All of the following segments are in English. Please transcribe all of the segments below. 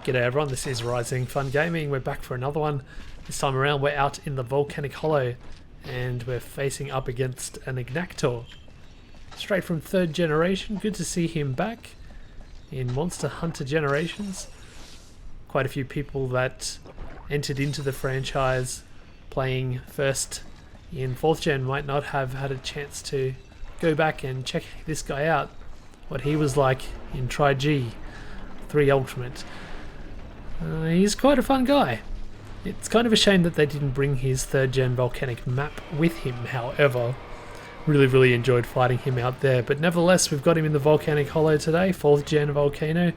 G'day everyone, this is Rising Fun Gaming. We're back for another one. This time around we're out in the Volcanic Hollow and we're facing up against an Ignactor. Straight from 3rd generation, good to see him back in Monster Hunter Generations. Quite a few people that entered into the franchise playing first in 4th gen might not have had a chance to go back and check this guy out, what he was like in Tri-G 3 Ultimate. He's quite a fun guy. It's kind of a shame that they didn't bring his 3rd gen volcanic map with him, however. Really enjoyed fighting him out there, but nevertheless we've got him in the Volcanic Hollow today, 4th gen Volcano,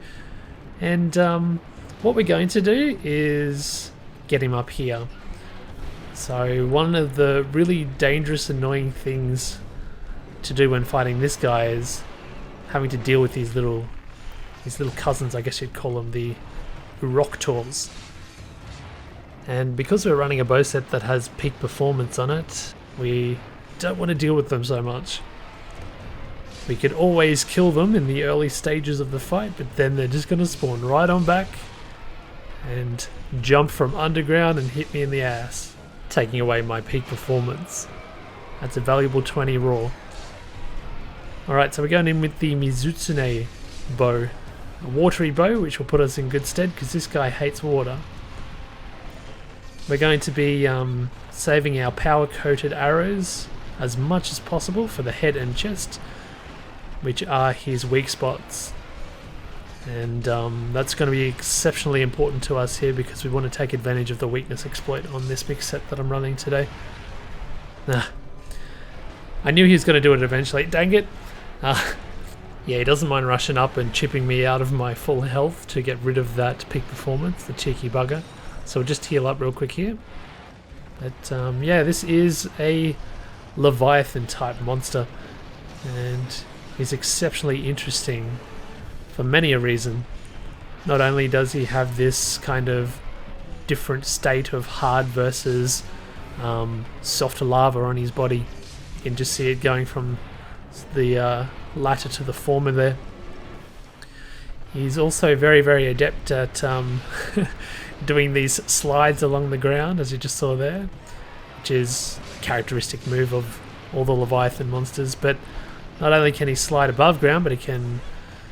and what we're going to do is get him up here. So one of the really dangerous, annoying things to do when fighting this guy is having to deal with these little cousins, I guess you'd call them, the Uroctors. And because we're running a bow set that has peak performance on it, we don't want to deal with them so much. We could always kill them in the early stages of the fight, but then they're just going to spawn right on back and jump from underground and hit me in the ass, taking away my peak performance. That's a valuable 20 raw. Alright, so we're going in with the Mizutsune bow. A watery bow, which will put us in good stead because this guy hates water. We're going to be saving our power-coated arrows as much as possible for the head and chest, which are his weak spots. And that's going to be exceptionally important to us here because we want to take advantage of the weakness exploit on this mix set that I'm running today. I knew he was going to do it eventually. Dang it! Yeah, he doesn't mind rushing up and chipping me out of my full health to get rid of that peak performance, the cheeky bugger. So we'll just heal up real quick here. But yeah, this is a Leviathan type monster and he's exceptionally interesting for many a reason. Not only does he have this kind of different state of hard versus soft lava on his body, you can just see it going from the latter to the former there. He's also very adept at doing these slides along the ground, as you just saw there, which is a characteristic move of all the Leviathan monsters. But not only can he slide above ground, but he can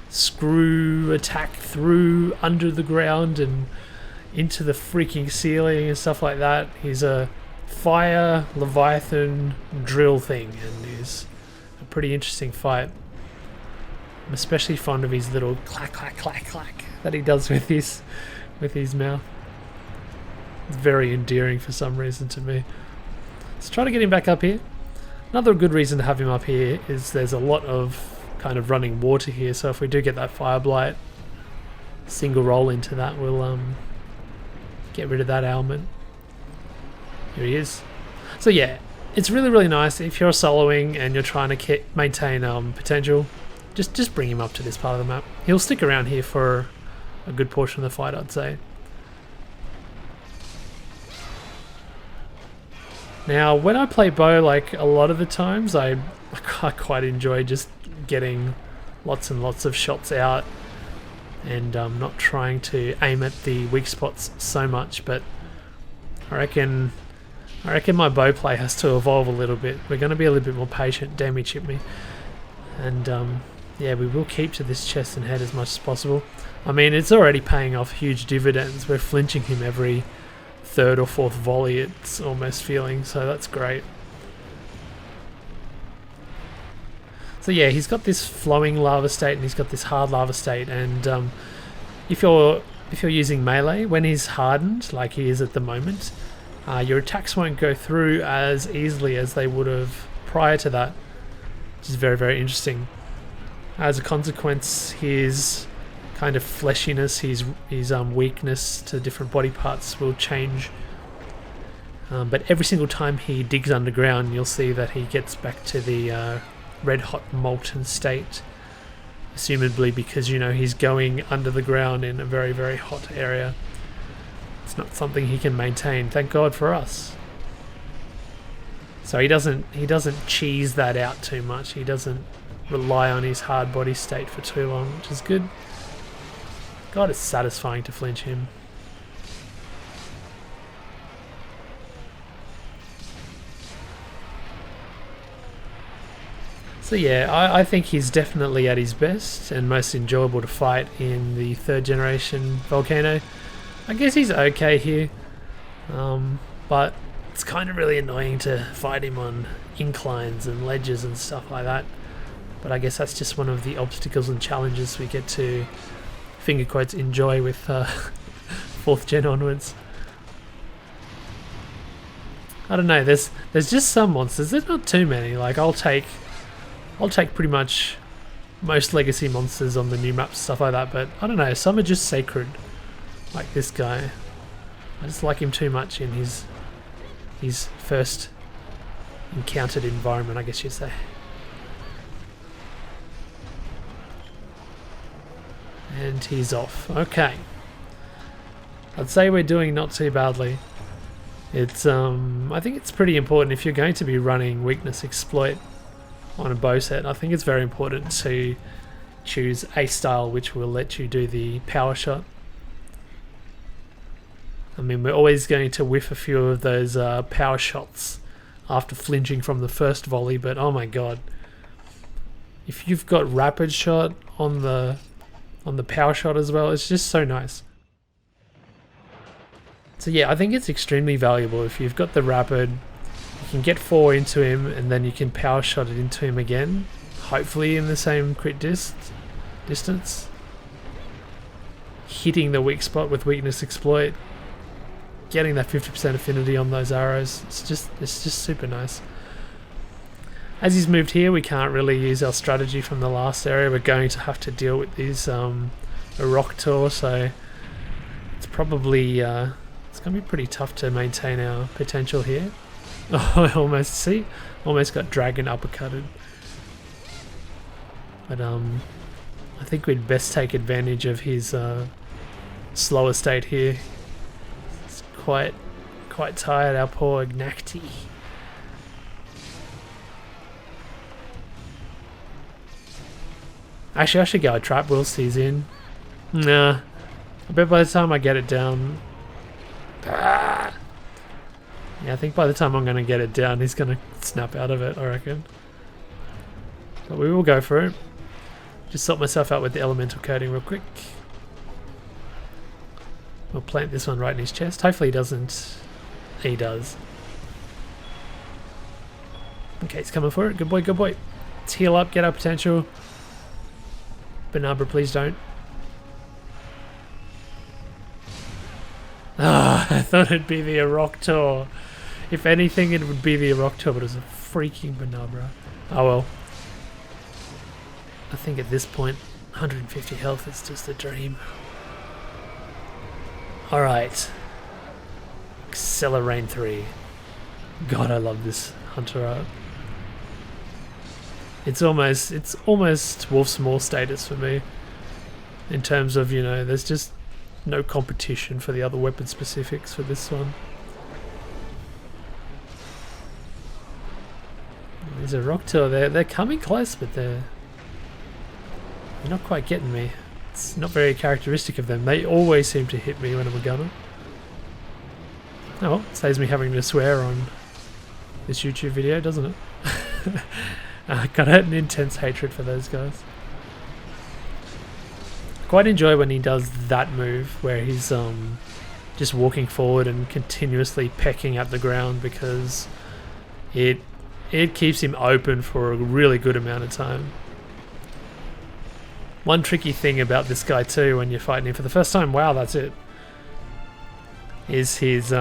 screw attack through under the ground and into the freaking ceiling and stuff like that. He's a fire Leviathan drill thing and he's a pretty interesting fight. I'm especially fond of his little clack that he does with his mouth. It's very endearing for some reason to me. Let's try to get him back up here. Another good reason to have him up here is there's a lot of kind of running water here, so if we do get that fire blight, single roll into that, we'll get rid of that ailment. Here he is. So yeah, it's really nice if you're soloing and you're trying to maintain potential. Just bring him up to this part of the map. He'll stick around here for a good portion of the fight, I'd say. Now, when I play bow, like a lot of the times, I quite enjoy just getting lots and lots of shots out and not trying to aim at the weak spots so much. But I reckon my bow play has to evolve a little bit. We're going to be a little bit more patient. Damn, he chipped me. And yeah, we will keep to this chest and head as much as possible. I mean, it's already paying off huge dividends. We're flinching him every 3rd or 4th volley, it's almost feeling, so that's great. So yeah, he's got this flowing lava state and he's got this hard lava state, and if you're using melee, when he's hardened, like he is at the moment, your attacks won't go through as easily as they would have prior to that, which is very interesting. As a consequence, his kind of fleshiness, his weakness to different body parts will change. But every single time he digs underground, you'll see that he gets back to the red hot molten state. Assumably because, you know, he's going under the ground in a very hot area. It's not something he can maintain, thank God for us. So he doesn't cheese that out too much. He doesn't rely on his hard body state for too long, which is good. God, it's satisfying to flinch him. So yeah, I think he's definitely at his best and most enjoyable to fight in the 3rd generation Volcano. I guess he's okay here, but it's kind of really annoying to fight him on inclines and ledges and stuff like that. But I guess that's just one of the obstacles and challenges we get to, finger quotes, enjoy with 4th gen onwards. I don't know, there's just some monsters, there's not too many. Like I'll take pretty much most legacy monsters on the new maps, stuff like that, but I don't know, some are just sacred. Like this guy. I just like him too much in his first encountered environment, I guess you'd say. And he's off. Okay. I'd say we're doing not too badly. It's I think it's pretty important if you're going to be running Weakness Exploit on a bow set. I think it's very important to choose a style which will let you do the power shot. I mean, we're always going to whiff a few of those power shots after flinching from the first volley, but oh my god, if you've got rapid shot on the power shot as well, it's just so nice. So yeah, I think it's extremely valuable if you've got the rapid. You can get 4 into him and then you can power shot it into him again, hopefully in the same crit distance. Hitting the weak spot with Weakness Exploit, getting that 50% affinity on those arrows, it's just super nice. As he's moved here, we can't really use our strategy from the last area. We're going to have to deal with these Oroctor, so it's probably it's going to be pretty tough to maintain our potential here. Oh, I almost got dragon uppercutted. But I think we'd best take advantage of his slower state here. It's quite tired, our poor Ignacti. Actually, I should go a trap whilst he's in. Nah, I bet by the time I get it down... Yeah, I think by the time I'm going to get it down, he's going to snap out of it, I reckon. But we will go for it. Just sort myself out with the elemental coating real quick. We'll plant this one right in his chest. Hopefully he doesn't. He does. Okay, he's coming for it. Good boy, good boy. Let's heal up, get our potential. Bnahabra, please don't. Ah, I thought it'd be the Oroctor. If anything, it would be the Oroctor, but it was a freaking Bnahabra. Oh well. I think at this point, 150 health is just a dream. Alright. Accelerate 3. God, I love this hunter art. It's almost Wolf's Maw status for me. In terms of, you know, there's just no competition for the other weapon specifics for this one. There's a Oroctor, they're coming close, but they're not quite getting me. It's not very characteristic of them. They always seem to hit me when I'm a gunner. Oh well, saves me having to swear on this YouTube video, doesn't it? I got an intense hatred for those guys. I quite enjoy when he does that move where he's just walking forward and continuously pecking at the ground, because it keeps him open for a really good amount of time. One tricky thing about this guy too, when you're fighting him for the first time, wow, that's it, is his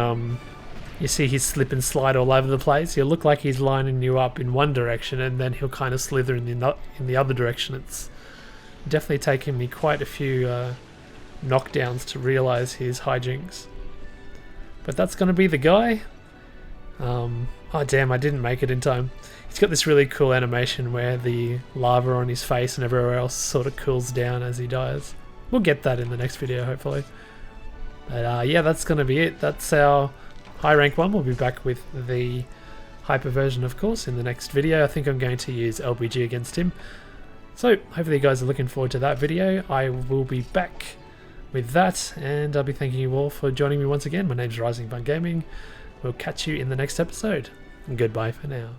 you see his slip and slide all over the place. He'll look like he's lining you up in one direction and then he'll kind of slither in the other direction. It's definitely taken me quite a few knockdowns to realise his hijinks. But that's going to be the guy. Oh damn, I didn't make it in time. He's got this really cool animation where the lava on his face and everywhere else sort of cools down as he dies. We'll get that in the next video, hopefully. But yeah, that's going to be it. That's our high rank one. We'll be back with the hyper version, of course, in the next video. I think I'm going to use LBG against him. So hopefully you guys are looking forward to that video. I will be back with that, and I'll be thanking you all for joining me once again. My name's Rising Fun Gaming. We'll catch you in the next episode. Goodbye for now.